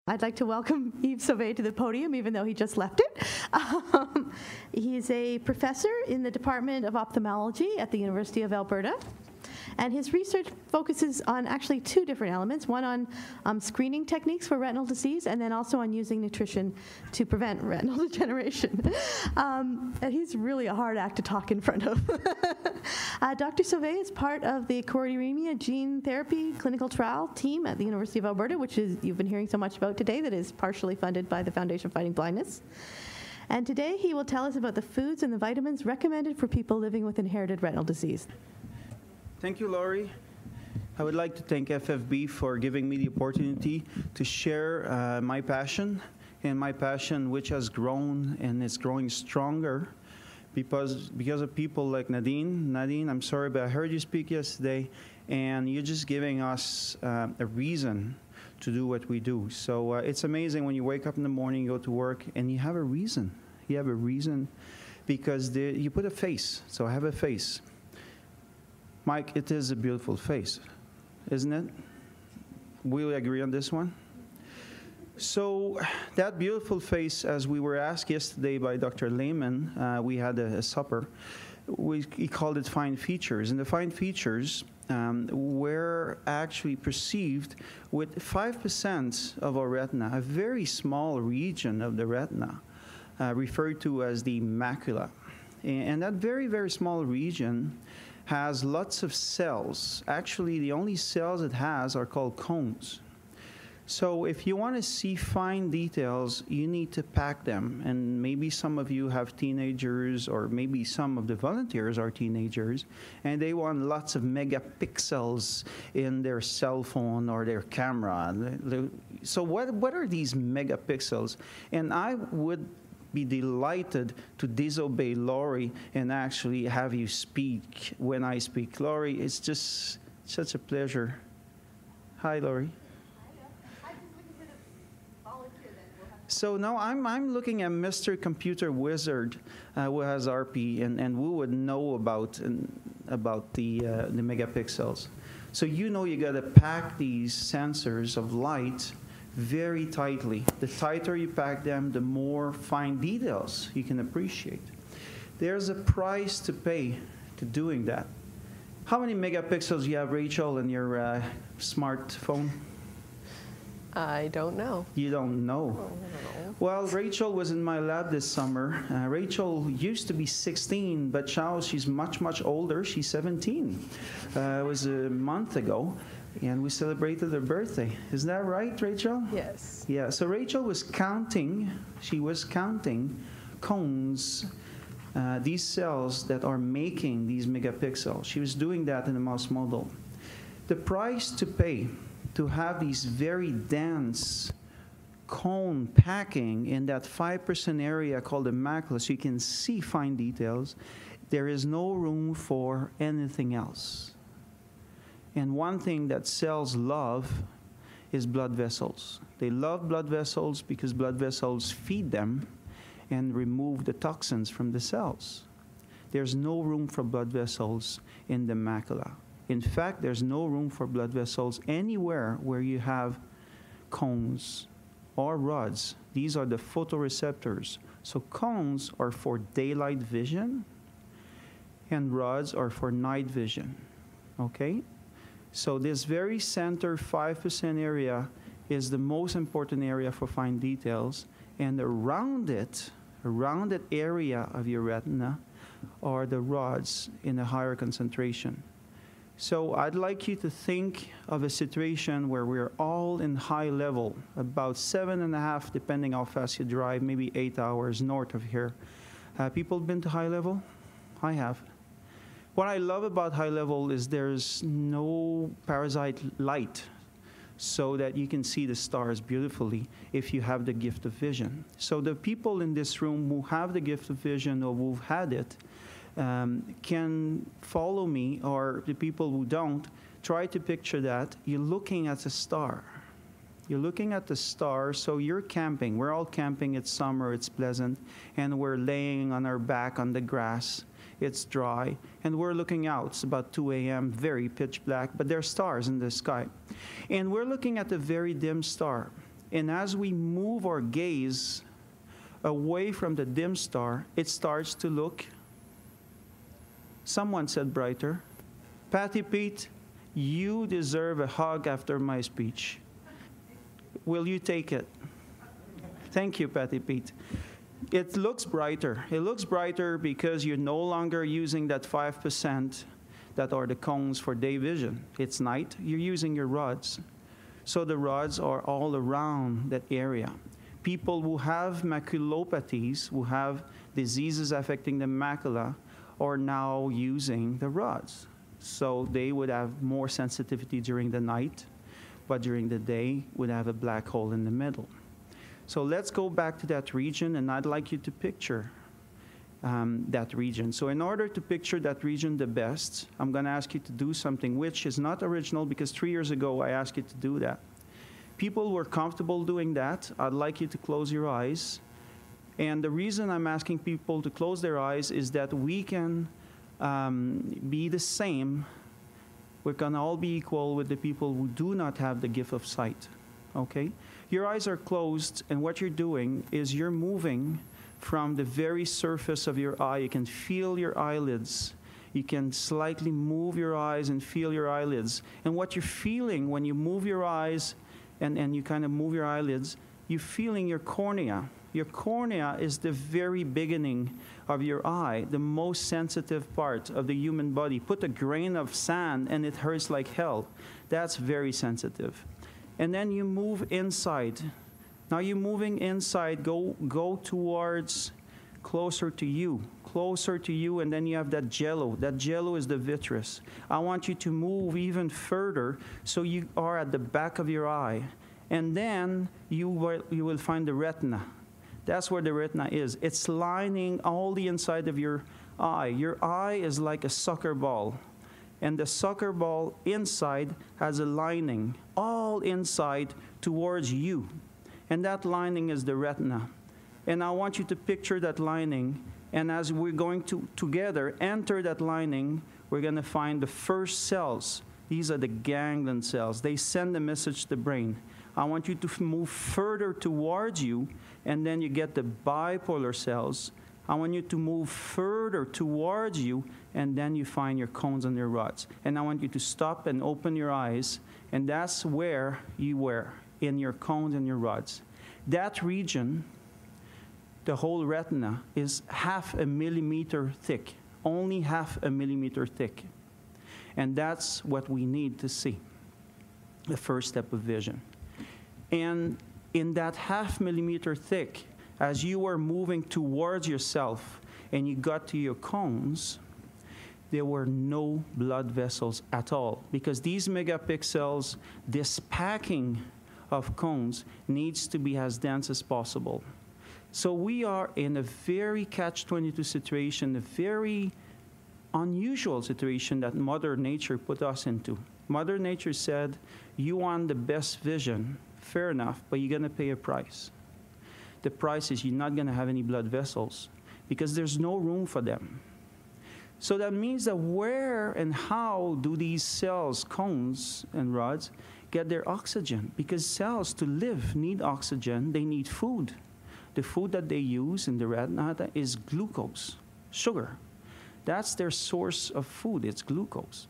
I'd like to welcome Yves Sauve to the podium, even though he just left it. He's a professor in the Department of Ophthalmology at the University of Alberta. And his research focuses on actually two different elements, one on screening techniques for retinal disease, and then also on using nutrition to prevent retinal degeneration. And he's really a hard act to talk in front of. Dr. Sauve is part of the choroideremia gene therapy clinical trial team at the University of Alberta, which is you've been hearing so much about today, that is partially funded by the Foundation Fighting Blindness. And today he will tell us about the foods and the vitamins recommended for people living with inherited retinal disease. Thank you, Laurie. I would like to thank FFB for giving me the opportunity to share my passion, and my passion which has grown and is growing stronger because of people like Nadine. Nadine, I'm sorry, but I heard you speak yesterday, and you're just giving us a reason to do what we do. So it's amazing when you wake up in the morning, you go to work, and you have a reason. You have a reason because you put a face. So I have a face. Mike, it is a beautiful face, isn't it? Will we agree on this one? So that beautiful face, as we were asked yesterday by Dr. Lehman, we had a supper, he called it fine features. And the fine features were actually perceived with 5% of our retina, a very small region of the retina, referred to as the macula. And that very, very small region has lots of cells. Actually, the only cells it has are called cones. So if you want to see fine details, you need to pack them. And maybe some of you have teenagers, or maybe some of the volunteers are teenagers, and they want lots of megapixels in their cell phone or their camera. So what are these megapixels? And I would be delighted to disobey Laurie and actually have you speak when I speak. Laurie, it's just such a pleasure. Hi, Laurie. So now I'm looking at Mr. Computer Wizard who has RP and who would know about the megapixels. So you know you got to pack these sensors of light very tightly. The tighter you pack them, the more fine details you can appreciate. There's a price to pay to doing that. How many megapixels do you have, Rachel, in your smartphone? I don't know. You don't know? Oh, I don't know. Well, Rachel was in my lab this summer. Rachel used to be 16, but now she's much, much older. She's 17. It was a month ago. And we celebrated her birthday. Isn't that right, Rachel? Yes. Yeah, so Rachel was counting, she was counting cones, these cells that are making these megapixels. She was doing that in a mouse model. The price to pay to have these very dense cone packing in that 5% area called the macula, so you can see fine details, there is no room for anything else. And one thing that cells love is blood vessels. They love blood vessels because blood vessels feed them and remove the toxins from the cells. There's no room for blood vessels in the macula. In fact, there's no room for blood vessels anywhere where you have cones or rods. These are the photoreceptors. So cones are for daylight vision, and rods are for night vision. Okay? So this very center 5% area is the most important area for fine details, and around that area of your retina are the rods in a higher concentration. So I'd like you to think of a situation where we're all in high level, about 7.5, depending how fast you drive, maybe 8 hours north of here. Have people been to high level? I have. What I love about high level is there's no parasite light, so that you can see the stars beautifully if you have the gift of vision. So the people in this room who have the gift of vision or who've had it can follow me, or the people who don't, try to picture that. You're looking at a star. You're looking at the star, so you're camping. We're all camping. It's summer, it's pleasant, and we're laying on our back on the grass. It's dry, and we're looking out. It's about 2 a.m., very pitch black, but there are stars in the sky. And we're looking at a very dim star. And as we move our gaze away from the dim star, it starts to look, someone said brighter. Patty Pete, you deserve a hug after my speech. Will you take it? Thank you, Patty Pete. It looks brighter. It looks brighter because you're no longer using that 5% that are the cones for day vision. It's night. You're using your rods. So the rods are all around that area. People who have maculopathies, who have diseases affecting the macula, are now using the rods. So they would have more sensitivity during the night, but during the day would have a black hole in the middle. So let's go back to that region, and I'd like you to picture that region. So in order to picture that region the best, I'm going to ask you to do something which is not original, because 3 years ago I asked you to do that. People who are comfortable doing that, I'd like you to close your eyes. And the reason I'm asking people to close their eyes is that we can be the same. We can all be equal with the people who do not have the gift of sight. Okay? Your eyes are closed, and what you're doing is you're moving from the very surface of your eye. You can feel your eyelids. You can slightly move your eyes and feel your eyelids. And what you're feeling when you move your eyes and you kind of move your eyelids, you're feeling your cornea. Your cornea is the very beginning of your eye, the most sensitive part of the human body. Put a grain of sand and it hurts like hell. That's very sensitive. And then you move inside. Now you're moving inside, go towards closer to you, and then you have that jello. That jello is the vitreous. I want you to move even further so you are at the back of your eye. And then you will find the retina. That's where the retina is. It's lining all the inside of your eye. Your eye is like a soccer ball. And the soccer ball inside has a lining, all inside towards you. And that lining is the retina. And I want you to picture that lining. And as we're going to together enter that lining, we're going to find the first cells. These are the ganglion cells. They send a message to the brain. I want you to move further towards you, and then you get the bipolar cells. I want you to move further towards you, and then you find your cones and your rods. And I want you to stop and open your eyes, and that's where you were, in your cones and your rods. That region, the whole retina, is 0.5 millimeter thick, only 0.5 millimeter thick. And that's what we need to see, the first step of vision. And in that 0.5 millimeter thick, as you were moving towards yourself and you got to your cones, there were no blood vessels at all, because these megapixels, this packing of cones, needs to be as dense as possible. So we are in a very catch-22 situation, a very unusual situation that Mother Nature put us into. Mother Nature said, you want the best vision, fair enough, but you're going to pay a price. The price is you're not going to have any blood vessels because there's no room for them. So that means that where and how do these cells, cones and rods, get their oxygen? Because cells, to live, need oxygen. They need food. The food that they use in the retina is glucose, sugar. That's their source of food. It's glucose.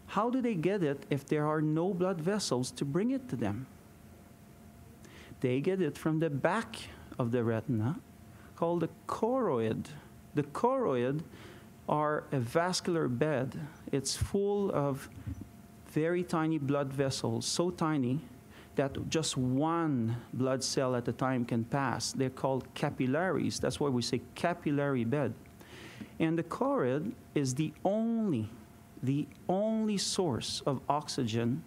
How do they get it if there are no blood vessels to bring it to them? They get it from the back of the retina, called the choroid. The choroid are a vascular bed. It's full of very tiny blood vessels, so tiny that just one blood cell at a time can pass. They're called capillaries. That's why we say capillary bed. And the choroid is the only source of oxygen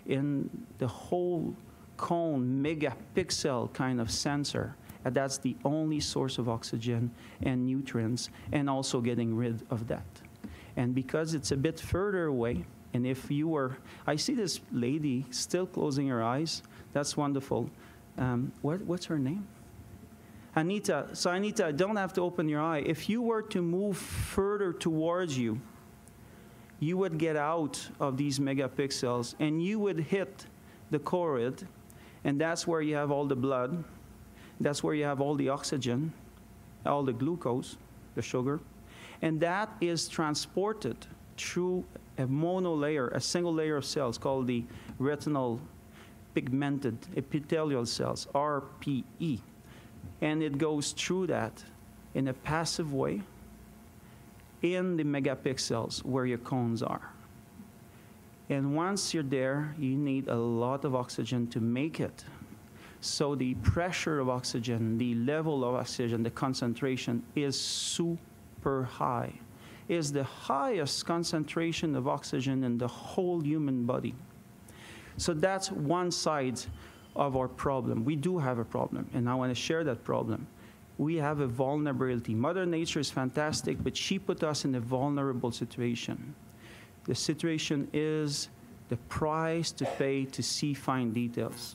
in the whole cone megapixel kind of sensor. And that's the only source of oxygen and nutrients, and also getting rid of that. And because it's a bit further away, and if you were, I see this lady still closing her eyes. That's wonderful. What's her name? Anita. So Anita, don't have to open your eye. If you were to move further towards you, you would get out of these megapixels and you would hit the choroid, And that's where you have all the blood. That's where you have all the oxygen, all the glucose, the sugar. And that is transported through a monolayer, a single layer of cells called the retinal pigmented epithelial cells, RPE. And it goes through that in a passive way in the megapixels where your cones are. And once you're there, you need a lot of oxygen to make it. So the pressure of oxygen, the level of oxygen, the concentration is super high. Is the highest concentration of oxygen in the whole human body. So that's one side of our problem. We do have a problem, and I want to share that problem. We have a vulnerability. Mother Nature is fantastic, but she put us in a vulnerable situation. The situation is the price to pay to see fine details.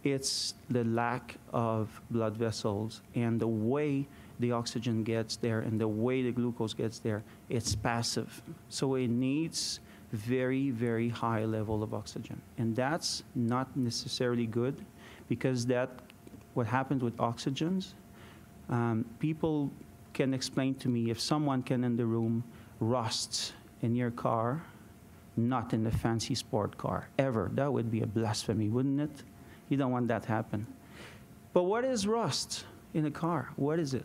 It's the lack of blood vessels and the way the oxygen gets there and the way the glucose gets there. It's passive. So it needs very, very high level of oxygen. And that's not necessarily good because what happens with oxygens, people can explain to me if someone can in the room rusts in your car, not in a fancy sport car, ever. That would be a blasphemy, wouldn't it? You don't want that to happen. But what is rust in a car? What is it?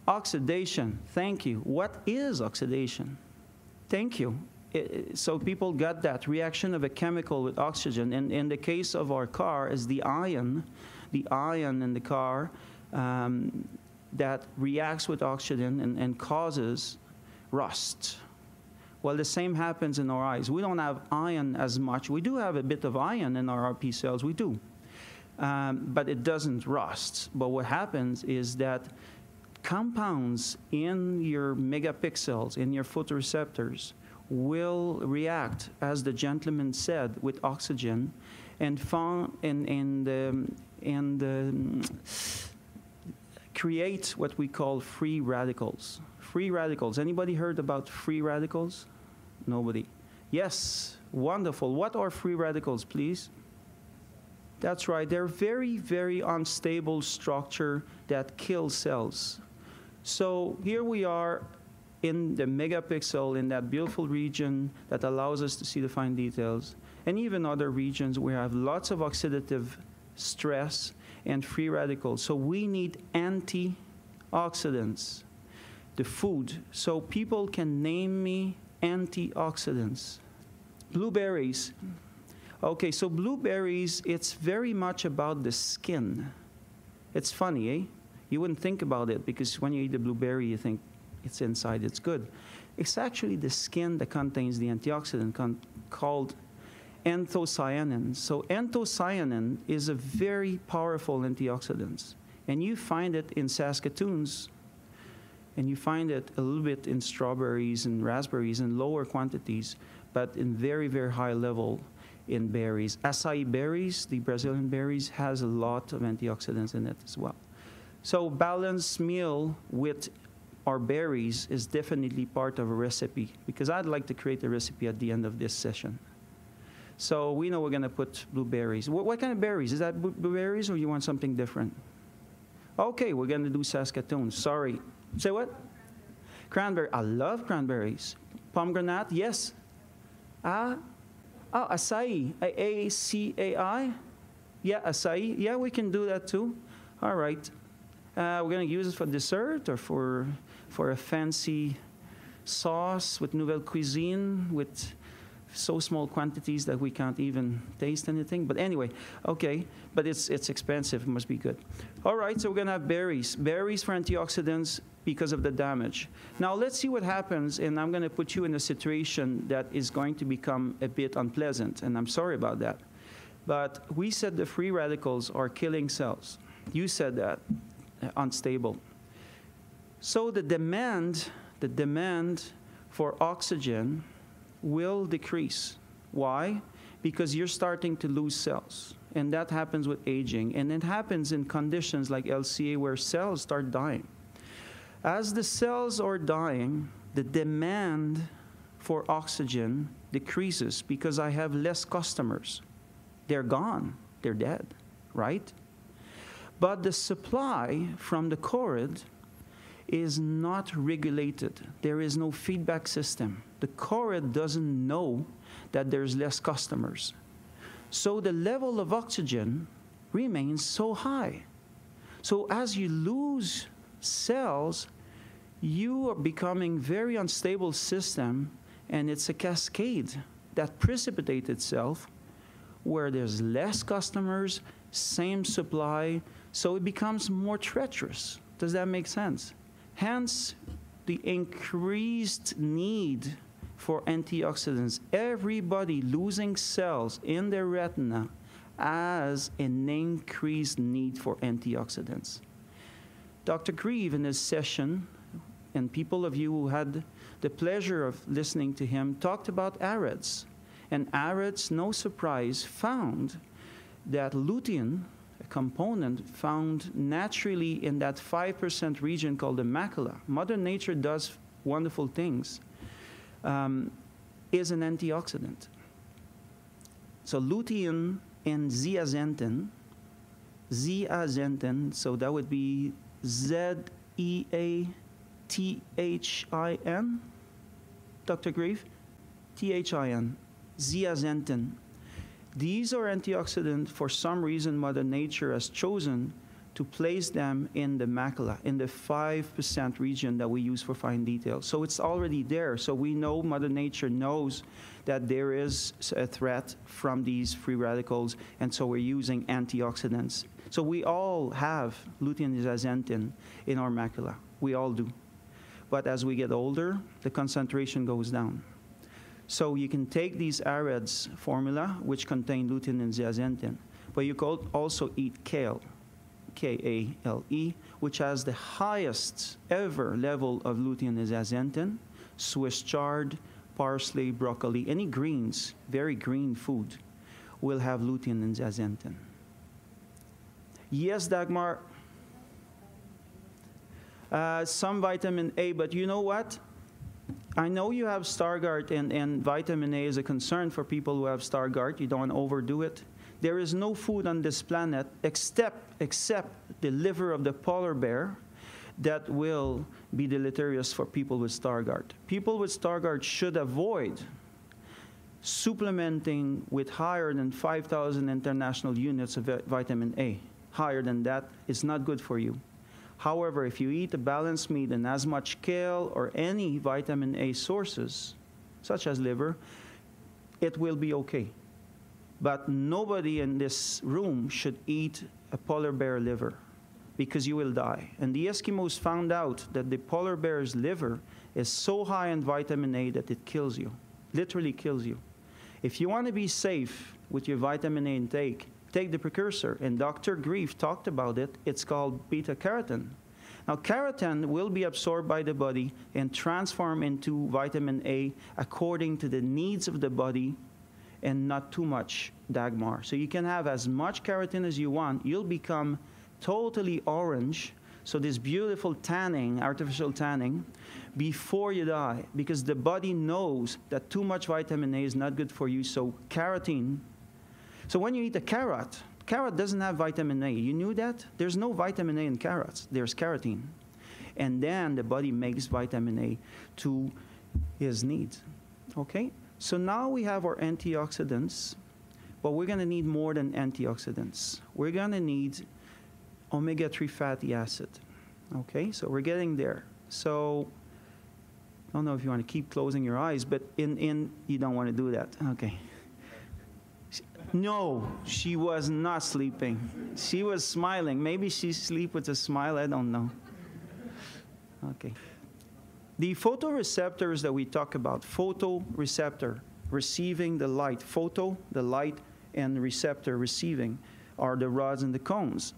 Oxidation. Thank you. What is oxidation? Thank you. So people got that reaction of a chemical with oxygen. And in the case of our car is the ion in the car that reacts with oxygen and causes rust. Well, the same happens in our eyes. We don't have iron as much. We do have a bit of iron in our RP cells. We do. But it doesn't rust. But what happens is that compounds in your megapixels, in your photoreceptors, will react, as the gentleman said, with oxygen and create what we call free radicals. Free radicals. Anybody heard about free radicals? Nobody. Yes, wonderful. What are free radicals, please? That's right. They're very, very unstable structure that kills cells. So here we are in the megapixel, in that beautiful region that allows us to see the fine details. And even other regions where we have lots of oxidative stress and free radicals. So we need antioxidants, the food. So people can name me antioxidants. Blueberries. Okay, so blueberries, it's very much about the skin. It's funny, eh? You wouldn't think about it because when you eat the blueberry, you think it's inside, it's good. It's actually the skin that contains the antioxidant called anthocyanin. So anthocyanin is a very powerful antioxidant. And you find it in Saskatoons, and you find it a little bit in strawberries and raspberries in lower quantities, but in very, very high level in berries. Acai berries, the Brazilian berries, has a lot of antioxidants in it as well. So balanced meal with our berries is definitely part of a recipe, because I'd like to create a recipe at the end of this session. So we know we're going to put blueberries. What kind of berries? Is that blueberries or you want something different? Okay, we're going to do Saskatoon. Sorry. Say what? Cranberry. I love cranberries. Pomegranate, yes. Acai. A-C-A-I? Yeah, acai. Yeah, we can do that too. All right. We're going to use it for dessert or for a fancy sauce with nouvelle cuisine with so small quantities that we can't even taste anything. But anyway, okay. But it's expensive. It must be good. All right, so we're going to have berries. Berries for antioxidants because of the damage. Now, let's see what happens, and I'm going to put you in a situation that is going to become a bit unpleasant, and I'm sorry about that. But we said the free radicals are killing cells. You said that. Unstable. So the demand for oxygen will decrease. Why? Because you're starting to lose cells. And that happens with aging. And it happens in conditions like LCA where cells start dying. As the cells are dying, the demand for oxygen decreases because I have less customers. they're gone. They're dead, right? But the supply from the choroid is not regulated. There is no feedback system. The choroid doesn't know that there's less customers. So the level of oxygen remains so high. So as you lose cells, you are becoming very unstable system, and it's a cascade that precipitates itself where there's less customers, same supply, so it becomes more treacherous. Does that make sense? Hence, the increased need for antioxidants. Everybody losing cells in their retina has an increased need for antioxidants. Dr. Grieve, in his session, and people of you who had the pleasure of listening to him, talked about AREDS. And AREDS, no surprise, found that lutein, a component found naturally in that 5% region called the macula. Mother Nature does wonderful things. Is an antioxidant. So lutein and zeaxanthin, so that would be Z-E-A-T-H-I-N, Dr. Grieve? T-H-I-N, zeaxanthin. These are antioxidants. For some reason, Mother Nature has chosen to place them in the macula, in the 5% region that we use for fine detail. So it's already there. So we know Mother Nature knows that there is a threat from these free radicals, and so we're using antioxidants. So we all have lutein and zeaxanthin in our macula. We all do. But as we get older, the concentration goes down. So you can take these AREDS formula, which contain lutein and zeaxanthin, but you could also eat kale, K-A-L-E, which has the highest ever level of lutein and zeaxanthin, Swiss chard, parsley, broccoli, any greens, very green food, will have lutein and zeaxanthin. Yes, Dagmar, some vitamin A, but you know what? I know you have Stargardt, and vitamin A is a concern for people who have Stargardt. You don't want to overdo it. There is no food on this planet except the liver of the polar bear that will be deleterious for people with Stargardt. People with Stargardt should avoid supplementing with higher than 5,000 international units of vitamin A. Higher than that is not good for you. However, if you eat a balanced meat and as much kale or any vitamin A sources, such as liver, it will be okay. But nobody in this room should eat a polar bear liver because you will die. And the Eskimos found out that the polar bear's liver is so high in vitamin A that it kills you, literally kills you. If you want to be safe with your vitamin A intake, take the precursor, and Dr. Grieve talked about it. It's called beta-carotene. Now, carotene will be absorbed by the body and transformed into vitamin A according to the needs of the body, and not too much, Dagmar. So you can have as much carotene as you want. You'll become totally orange, so this beautiful tanning, artificial tanning, before you die, because the body knows that too much vitamin A is not good for you, so carotene. So when you eat a carrot doesn't have vitamin A. You knew that? There's no vitamin A in carrots. There's carotene. And then the body makes vitamin A to his needs. Okay? So now we have our antioxidants, but we're going to need more than antioxidants. We're going to need omega-3 fatty acid. Okay? So we're getting there. So I don't know if you want to keep closing your eyes, but you don't want to do that. Okay. No, she was not sleeping. She was smiling. Maybe she sleep with a smile. I don't know. Okay. The photoreceptors that we talk about, photoreceptor, receiving the light, photo, the light, and receptor, receiving, are the rods and the cones.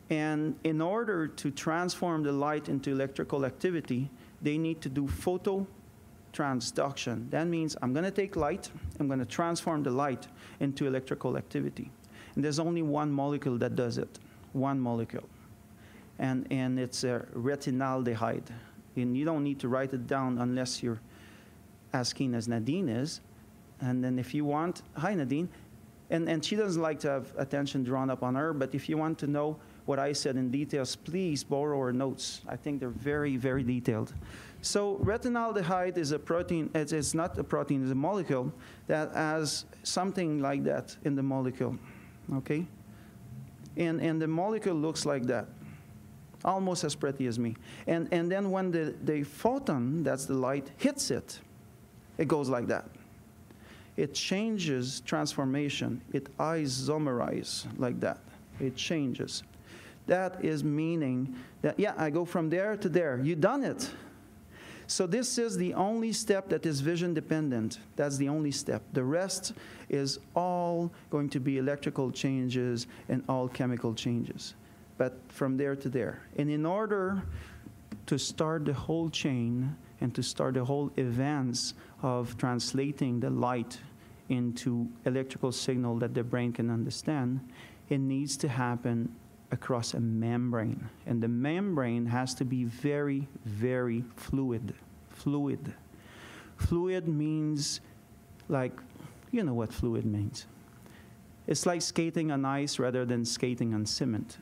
And in order to transform the light into electrical activity, they need to do phototransduction. That means I'm going to take light, I'm going to transform the light into electrical activity. And there's only one molecule that does it, one molecule. And it's a retinaldehyde. And you don't need to write it down unless you're as keen as Nadine is. And then if you want, hi Nadine, And she doesn't like to have attention drawn up on her, but if you want to know what I said in details, please borrow her notes. I think they're very, very detailed. So retinaldehyde is a protein. It's not a protein, it's a molecule that has something like that in the molecule, okay? And the molecule looks like that, almost as pretty as me. And then when the photon, that's the light, hits it, it goes like that. It changes transformation. It isomerizes like that. It changes. That is meaning that, yeah, I go from there to there. You done it. So this is the only step that is vision dependent. That's the only step. The rest is all going to be electrical changes and all chemical changes. But from there to there. And in order to start the whole chain and to start the whole events of translating the light into electrical signal that the brain can understand, it needs to happen across a membrane. And the membrane has to be very, very fluid. Fluid. Fluid means like, you know what fluid means. It's like skating on ice rather than skating on cement.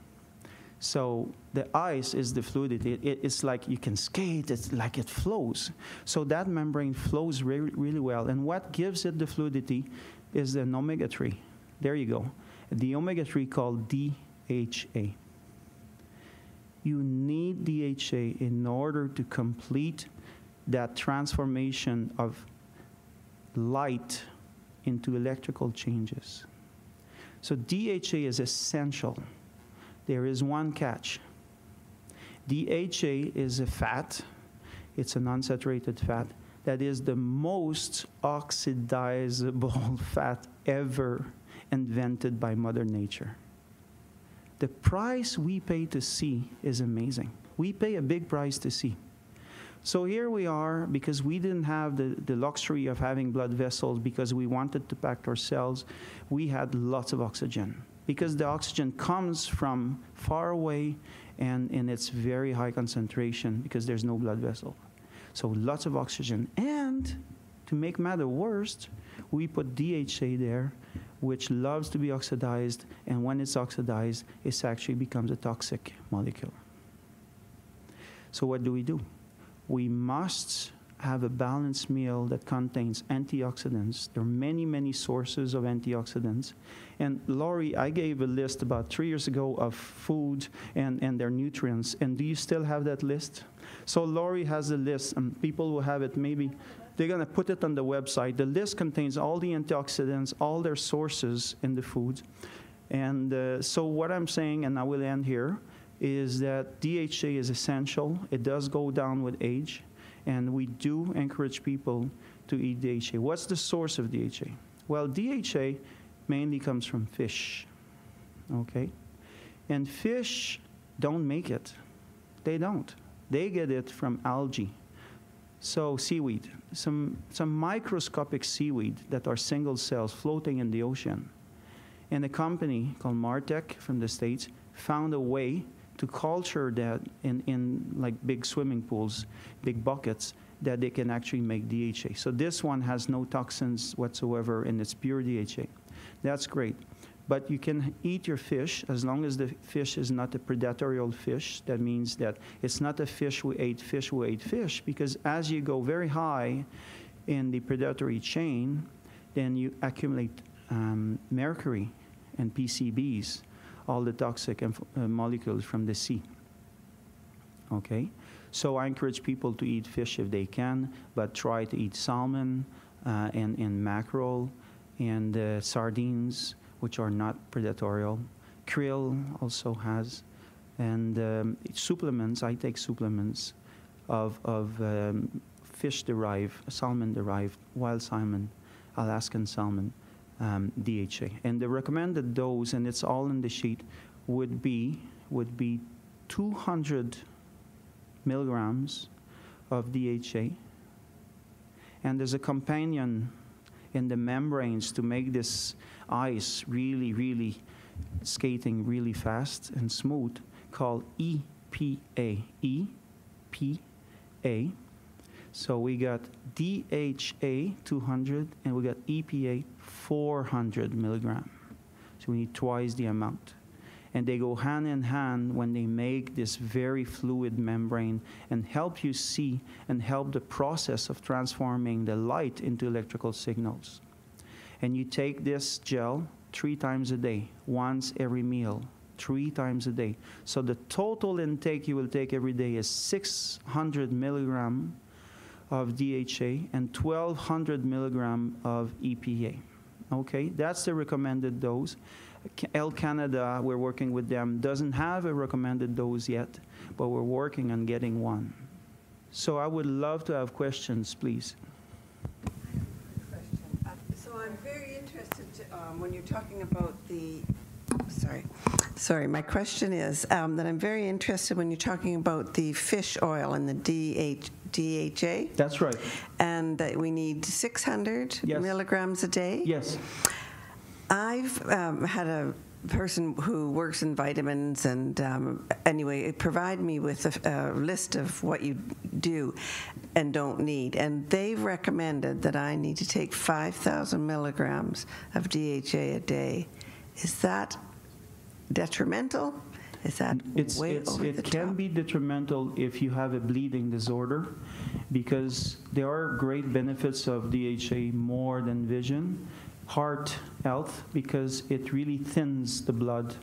So the ice is the fluidity. It's like you can skate, it's like it flows. So that membrane flows really, really well. And what gives it the fluidity is an omega-3. There you go. The omega-3 called DHA. You need DHA in order to complete that transformation of light into electrical changes. So DHA is essential. There is one catch. DHA is a fat. It's an unsaturated fat that is the most oxidizable fat ever invented by Mother Nature. The price we pay to see is amazing. We pay a big price to see. So here we are, because we didn't have the luxury of having blood vessels, because we wanted to pack our cells, we had lots of oxygen. Because the oxygen comes from far away, and it's very high concentration because there's no blood vessel. So lots of oxygen. And to make matter worse, we put DHA there, which loves to be oxidized, and when it's oxidized, it actually becomes a toxic molecule. So what do? We must have a balanced meal that contains antioxidants. There are many, many sources of antioxidants. And Laurie, I gave a list about 3 years ago of food and their nutrients. And do you still have that list? So Laurie has a list, and people will have it maybe. They're going to put it on the website. The list contains all the antioxidants, all their sources in the food. And so what I'm saying, and I will end here, is that DHA is essential. It does go down with age. And we do encourage people to eat DHA. What's the source of DHA? Well, DHA mainly comes from fish, okay? And fish don't make it. They don't. They get it from algae. So seaweed, some microscopic seaweed that are single cells floating in the ocean. And a company called Martech from the States found a way to culture that in like big swimming pools, big buckets, that they can actually make DHA. So this one has no toxins whatsoever, and it's pure DHA. That's great. But you can eat your fish as long as the fish is not a predatorial fish. That means that it's not a fish who ate fish, because as you go very high in the predatory chain, then you accumulate mercury and PCBs, all the toxic molecules from the sea. Okay? So I encourage people to eat fish if they can, but try to eat salmon and mackerel and sardines, which are not predatorial. Krill also has. And supplements, I take supplements of fish-derived, salmon-derived, wild salmon, Alaskan salmon, DHA. And the recommended dose, and it's all in the sheet, would be 200 milligrams of DHA. And there's a companion in the membranes to make this ice really, really skating really fast and smooth, called EPA. EPA. So we got DHA 200 and we got EPA 400 milligram. So we need twice the amount. And they go hand in hand when they make this very fluid membrane and help you see and help the process of transforming the light into electrical signals. And you take this gel 3 times a day, once every meal, 3 times a day. So the total intake you will take every day is 600 milligram of DHA and 1,200 milligram of EPA. Okay, that's the recommended dose. Health Canada, we're working with them, doesn't have a recommended dose yet, but we're working on getting one. So I would love to have questions, please. So I'm very interested when you're talking about the, sorry, my question is that I'm very interested when you're talking about the fish oil and the DHA. That's right. And that we need 600 milligrams a day. Yes. I've had a person who works in vitamins and anyway, it provided me with a list of what you do and don't need. And they've recommended that I need to take 5,000 milligrams of DHA a day. Is that detrimental? Is that way over the top? It can be detrimental if you have a bleeding disorder, because there are great benefits of DHA more than vision. Heart health, because it really thins the blood.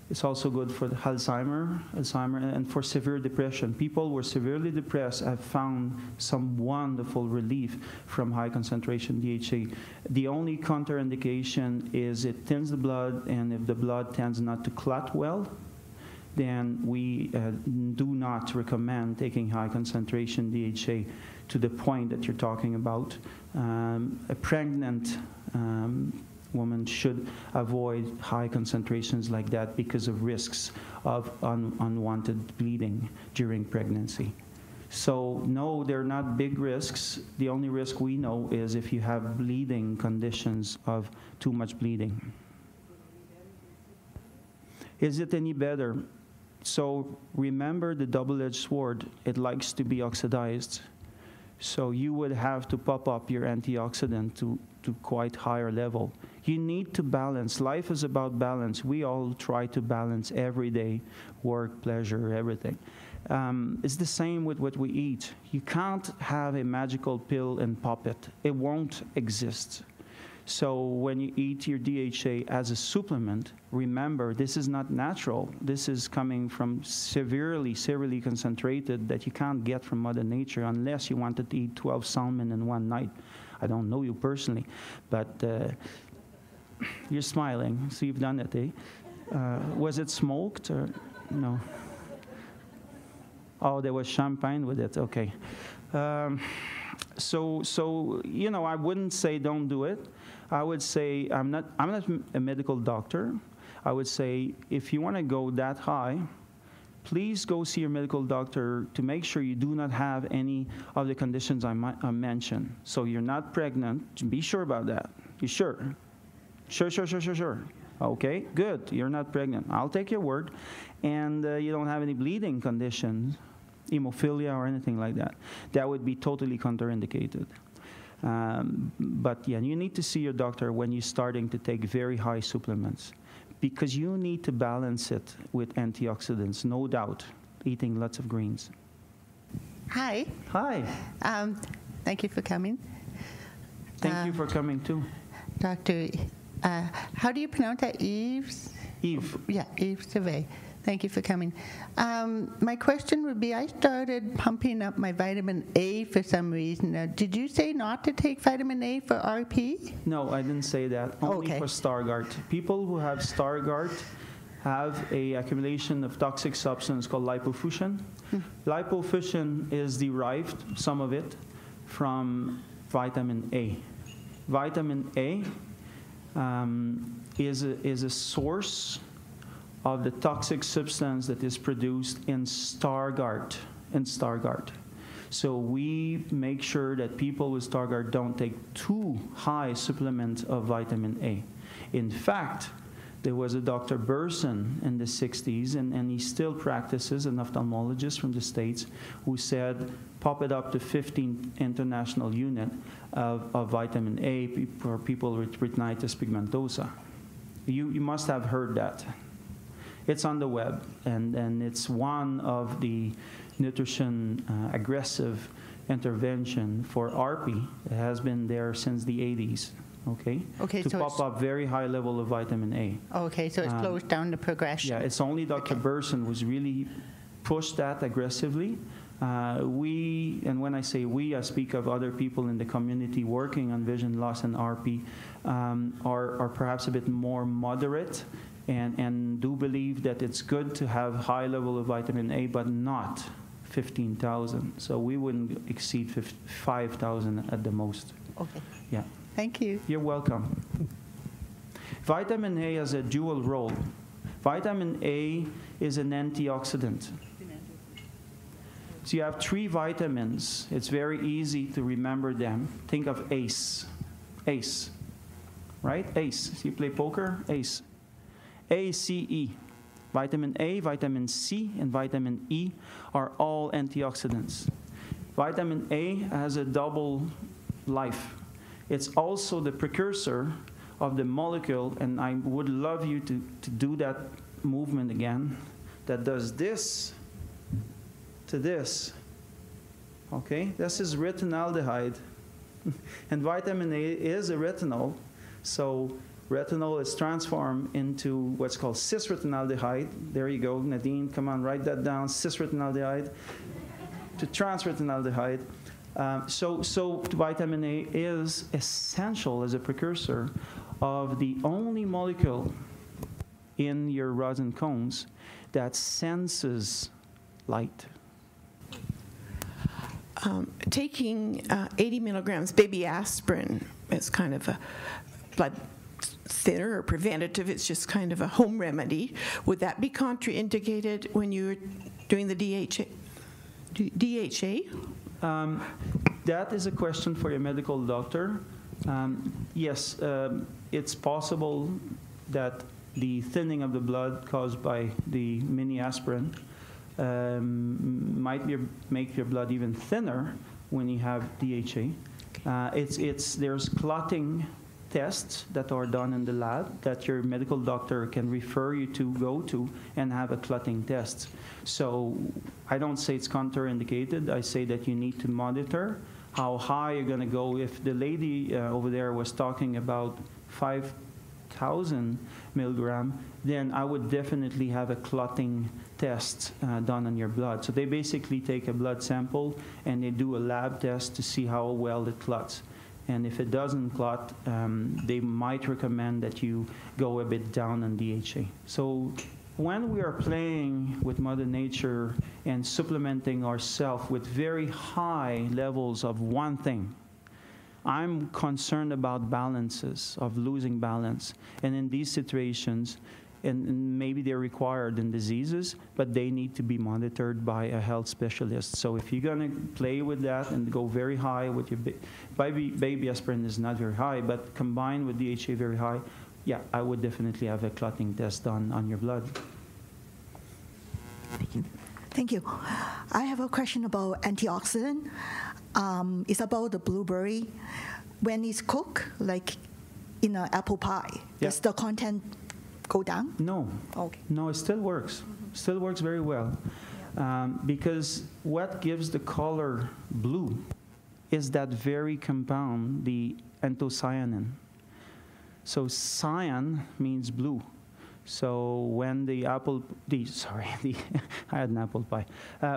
It's also good for the Alzheimer, and for severe depression. People who are severely depressed have found some wonderful relief from high concentration DHA. The only contraindication is it thins the blood, and if the blood tends not to clot well, then we do not recommend taking high concentration DHA to the point that you're talking about. A pregnant woman should avoid high concentrations like that because of risks of unwanted bleeding during pregnancy. So no, they're not big risks. The only risk we know is if you have bleeding conditions of too much bleeding. Is it any better? So remember the double-edged sword, it likes to be oxidized. So you would have to pop up your antioxidant to quite higher level. You need to balance. Life is about balance. We all try to balance every day, work, pleasure, everything. It's the same with what we eat. You can't have a magical pill and pop it. It won't exist. So when you eat your DHA as a supplement, remember, this is not natural. This is coming from severely concentrated that you can't get from Mother Nature unless you wanted to eat 12 salmon in one night. I don't know you personally, but you're smiling, so you've done it, eh? Was it smoked or no? Oh, there was champagne with it, okay. So you know, I wouldn't say don't do it. I would say I'm not a medical doctor. I would say if you want to go that high, please go see your medical doctor to make sure you do not have any of the conditions I mentioned. So you're not pregnant. Be sure about that. You sure? Sure. Okay, good. You're not pregnant. I'll take your word. And you don't have any bleeding conditions, hemophilia or anything like that. That would be totally contraindicated. But yeah, you need to see your doctor when you're starting to take very high supplements, because you need to balance it with antioxidants, no doubt, eating lots of greens. Hi. Hi. Thank you for coming. Thank you for coming too. Dr. How do you pronounce that? Yves? Yves. Yeah, Yves Sauve. Thank you for coming. My question would be, I started pumping up my vitamin A for some reason. Did you say not to take vitamin A for RP? No, I didn't say that. Only for Stargardt. People who have Stargardt have a accumulation of toxic substance called lipofuscin. Lipofuscin is derived, some of it, from vitamin A. Vitamin A is a source of the toxic substance that is produced in Stargardt. So we make sure that people with Stargardt don't take too high supplement of vitamin A. In fact, there was a Dr. Burson in the 60s, and he still practices, an ophthalmologist from the States, who said, pop it up to 15 international unit of vitamin A for people with retinitis pigmentosa. You must have heard that. It's on the web, and it's one of the nutrition aggressive intervention for RP. It has been there since the 80s. Okay. Okay, to so pop up very high level of vitamin A. Okay, so it slows down the progression. Yeah, it's only Dr. Burson who's really pushed that aggressively. And when I say we, I speak of other people in the community working on vision loss and RP, are perhaps a bit more moderate and do believe that it's good to have high level of vitamin A, but not 15,000. So we wouldn't exceed 5,000 at the most. Okay. Yeah. Thank you. You're welcome. Vitamin A has a dual role. Vitamin A is an antioxidant. So you have 3 vitamins. It's very easy to remember them. Think of ACE. ACE. Right? ACE. So you play poker? ACE. ACE. Vitamin A, vitamin C, and vitamin E are all antioxidants. Vitamin A has a double life. It's also the precursor of the molecule, and I would love you to do that movement again, that does this to this. Okay, this is retinaldehyde. And vitamin A is a retinol, so retinol is transformed into what's called cis-retinaldehyde. There you go, Nadine, come on, write that down, cis-retinaldehyde to trans-retinaldehyde. So vitamin A is essential as a precursor of the only molecule in your rods and cones that senses light. Taking 80 milligrams baby aspirin is kind of a blood thinner or preventative. It's just kind of a home remedy. Would that be contraindicated when you're doing the DHA? That is a question for your medical doctor. Yes, it's possible that the thinning of the blood caused by the mini aspirin might make your blood even thinner when you have DHA. There's clotting tests that are done in the lab that your medical doctor can refer you to go to and have a clotting test. So I don't say it's contraindicated. I say that you need to monitor how high you're going to go. If the lady over there was talking about 5,000 milligram, then I would definitely have a clotting test done on your blood. So they basically take a blood sample and they do a lab test to see how well it clots. And if it doesn't clot, they might recommend that you go a bit down on DHA. So when we are playing with Mother Nature and supplementing ourselves with very high levels of one thing, I'm concerned about balances, of losing balance. And in these situations, and maybe they're required in diseases, but they need to be monitored by a health specialist. So if you're going to play with that and go very high with your baby aspirin is not very high, but combined with DHA very high, yeah, I would definitely have a clotting test done on your blood. Thank you. I have a question about antioxidant. It's about the blueberry. When it's cooked, like in an apple pie, does the content go down? No. Okay. No, it still works. Still works very well. Because what gives the color blue is that very compound, the anthocyanin. So cyan means blue. So when I had an apple pie.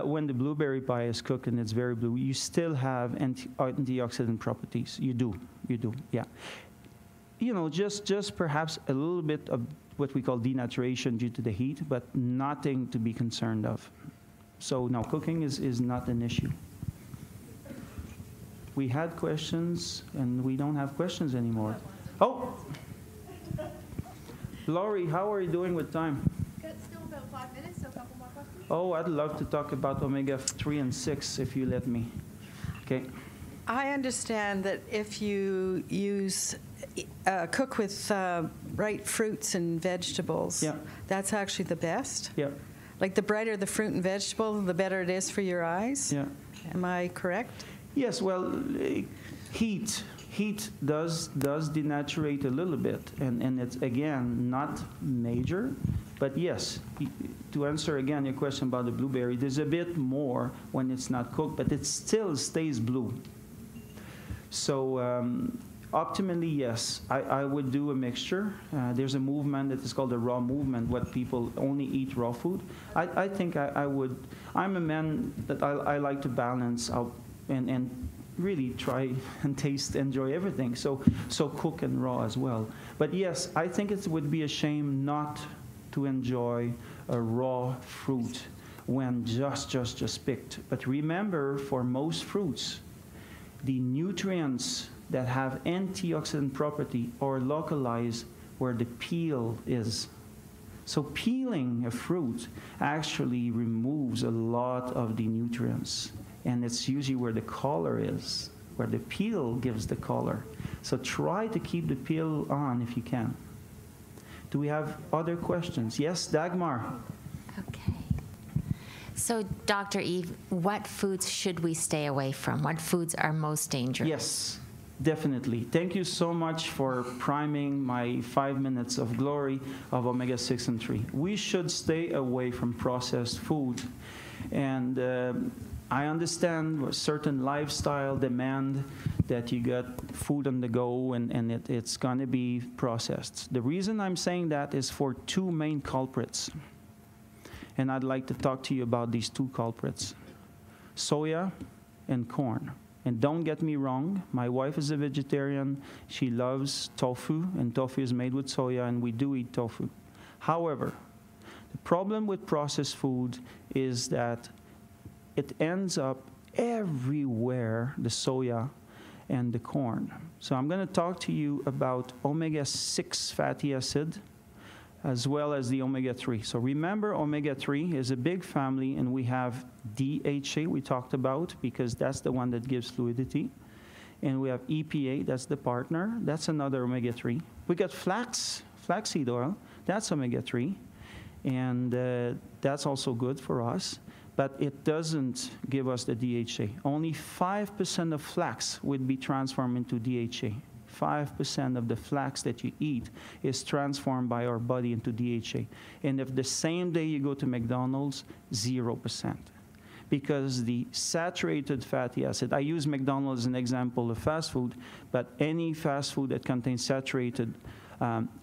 When the blueberry pie is cooked and it's very blue, you still have antioxidant properties. You do, yeah. You know, just perhaps a little bit of what we call denaturation due to the heat, but nothing to be concerned of. So no, cooking is not an issue. We had questions, and we don't have questions anymore. Oh! Laurie, how are you doing with time? Good, still about 5 minutes, so a couple more questions. Oh, I'd love to talk about omega-3 and 6 if you let me. Okay. I understand that if you cook with bright fruits and vegetables, Yeah. that's actually the best. Yeah. Like the brighter the fruit and vegetable, the better it is for your eyes. Yeah. Am I correct? Yes, well, heat heat does denaturate a little bit, and it's, again, not major. But yes, to answer again your question about the blueberry, there's a bit more when it's not cooked, but it still stays blue. So optimally, yes, I would do a mixture. There's a movement that is called the raw movement, what people only eat raw food. I think I would. I'm a man that I like to balance out and really try and taste, enjoy everything. So cook and raw as well. But yes, I think it would be a shame not to enjoy a raw fruit when just picked. But remember, for most fruits, the nutrients that have antioxidant property are localized where the peel is. So peeling a fruit actually removes a lot of the nutrients, and it's usually where the color is, where the peel gives the color. So try to keep the peel on if you can. Do we have other questions? Yes, Dagmar. Okay. So, Dr. Eve, what foods should we stay away from? What foods are most dangerous? Yes, definitely. Thank you so much for priming my 5 minutes of glory of omega-6 and 3. We should stay away from processed food. And I understand a certain lifestyle demand that you got food on the go and it's going to be processed. The reason I'm saying that is for two main culprits. And I'd like to talk to you about these two culprits: soya and corn. And don't get me wrong, my wife is a vegetarian. She loves tofu, and tofu is made with soya, and we do eat tofu. However, the problem with processed food is that it ends up everywhere, the soya and the corn. So I'm going to talk to you about omega-6 fatty acid, as well as the omega-3. So remember, omega-3 is a big family, and we have DHA we talked about, because that's the one that gives fluidity. And we have EPA, that's the partner. That's another omega-3. We got flaxseed oil. That's omega-3. And that's also good for us. But it doesn't give us the DHA. Only 5% of flax would be transformed into DHA. 5% of the flax that you eat is transformed by our body into DHA. And if the same day you go to McDonald's, 0%. Because the saturated fatty acid, I use McDonald's as an example of fast food, but any fast food that contains saturated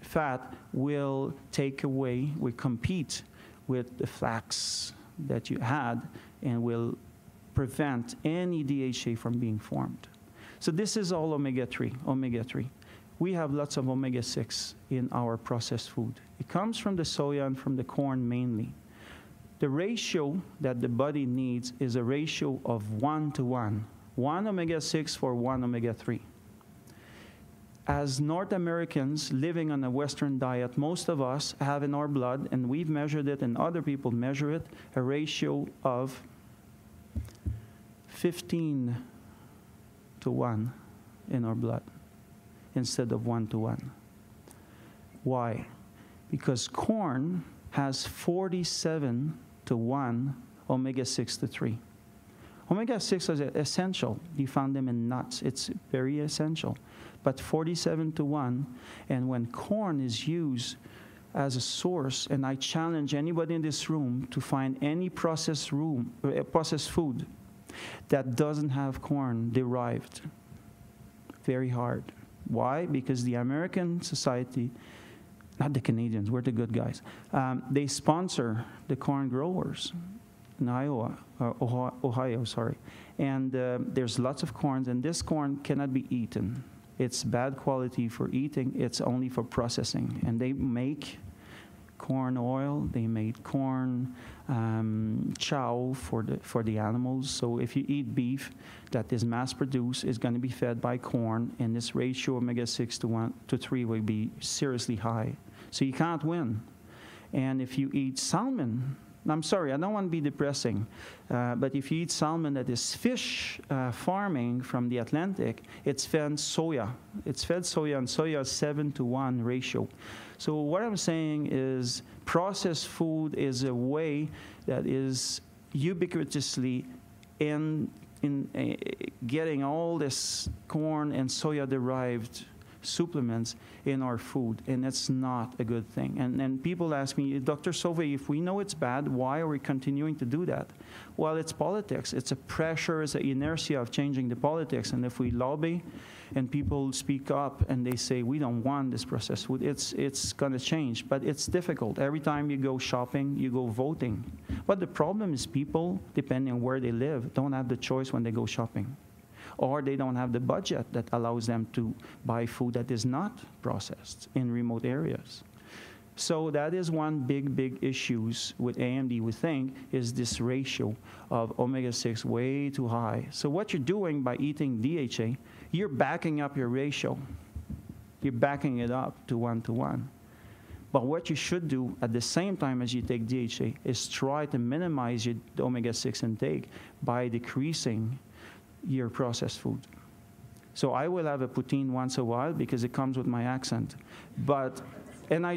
fat will take away, will compete with the flax that you had, and will prevent any DHA from being formed. So this is all omega-3. We have lots of omega-6 in our processed food. It comes from the soya and from the corn mainly. The ratio that the body needs is a ratio of 1:1. 1 omega-6 for 1 omega-3. As North Americans living on a Western diet, most of us have in our blood, and we've measured it and other people measure it, a ratio of 15:1 in our blood instead of 1:1. Why? Because corn has 47:1 omega-6 to 3. Omega-6 is essential. You found them in nuts. It's very essential. But 47:1, and when corn is used as a source, and I challenge anybody in this room to find any processed food that doesn't have corn derived. Very hard. Why? Because the American society, not the Canadians, we're the good guys, they sponsor the corn growers in Ohio, sorry. And there's lots of corns, and this corn cannot be eaten. It's bad quality for eating. It's only for processing. And they make corn oil. They made corn chow for the animals. So if you eat beef that is mass-produced, it's going to be fed by corn, and this ratio omega-6 to 3 will be seriously high. So you can't win. And if you eat salmon, I'm sorry, I don't want to be depressing, but if you eat salmon that is fish farming from the Atlantic, it's fed soya. It's fed soya, and soya is 7:1 ratio. So what I'm saying is processed food is a way that is ubiquitously getting all this corn and soya-derived supplements in our food, and it's not a good thing. And people ask me, Dr. Sauve, if we know it's bad, why are we continuing to do that? Well, it's politics. It's a pressure, it's an inertia of changing the politics. And if we lobby and people speak up and they say, we don't want this processed food, it's going to change. But it's difficult. Every time you go shopping, you go voting. But the problem is people, depending on where they live, don't have the choice when they go shopping. Or they don't have the budget that allows them to buy food that is not processed in remote areas. So that is one big issues with AMD, we think, is this ratio of omega-6 way too high. So what you're doing by eating DHA, you're backing up your ratio. You're backing it up to 1:1. But what you should do at the same time as you take DHA is try to minimize your omega-6 intake by decreasing your processed food. So I will have a poutine once a while because it comes with my accent. And I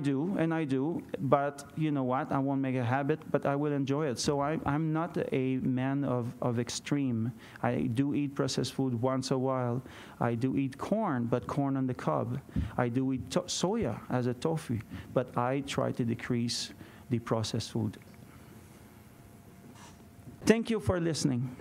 do, but you know what? I won't make a habit, but I will enjoy it. So I'm not a man of extreme. I do eat processed food once a while. I do eat corn, but corn on the cob. I do eat soya as a tofu, but I try to decrease the processed food. Thank you for listening.